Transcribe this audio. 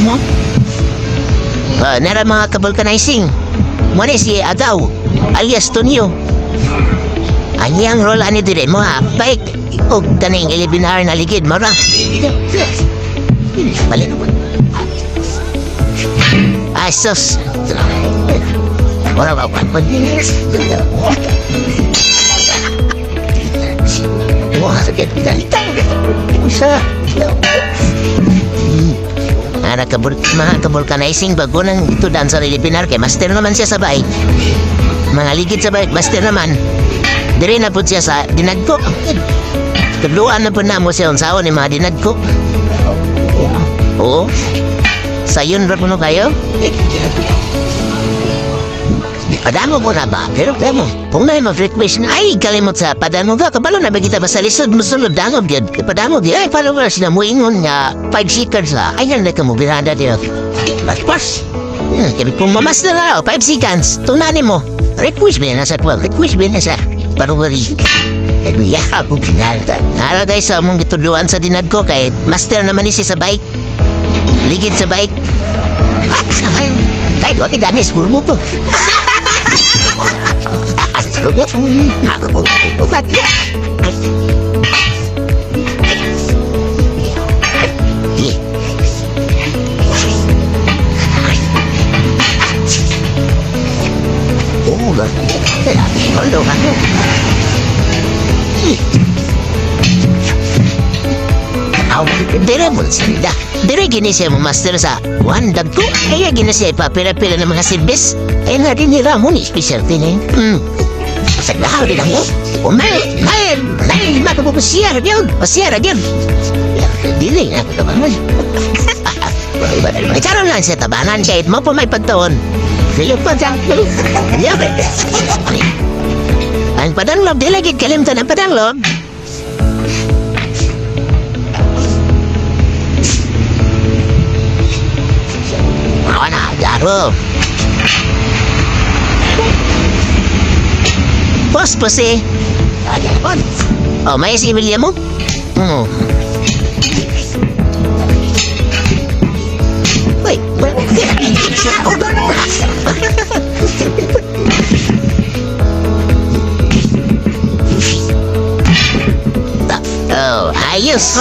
mo? Nara mga ka-vulcanizing. Muna si Agaw, alias Tonyo. Anyang role ani dire mo ha, baik. O kaning 11 hour na ligid, mara. Balik mo. Ay, sus. Wala ba pa? Wah, sakit kita. Isa. Mga ka-vulcanizing bago nang ito dan sa Lilipinar kay master naman siya sa bike. Mga ligid sa bike, master naman. Dire na po siya sa dinagko. Tuluan na po na mo siya unsaon ni mga dinagko. Oo. Sayon ra puno kayo? Padamo mo na ba? Pero damo. Kung na yung request na, ay, kalimot sa padamo ka. Kabalo na ba kita ba sa lisod? Musulod dangog yun. Padamo di, ay, followers na mo ingon nga 5 seconds la. Ay, nang ka mo birada diyo. Pas. Kaya kung mamas na na 5 seconds. Tunani mo. Request ba na sa 12? Request ba na sa parumari? Kaya ako pinalta. Nara guys, sa mong gituluan sa dinad ko kay master naman isi sa bike. Ligid sa bike. Ay, doon danis, puro mo po. Dire mo sila. Dire gini siya mo master sa wandag ko. Kaya gini siya ipapila-pila ng mga silbis. Ay na din nila mo ni special tinin. Sa lahat din ako. May magpapasiyar yun. Pasiyar yun. Dili na ako naman. Ikaroon lang sa tabanan kahit mo po may pagtaon. Sige pa dyan. Ang padanglob, di lagi kalimtan ang padanglob. Ako na, Jaro. Pos eh. Oh, may si William mo? Wait. Oh, ayos.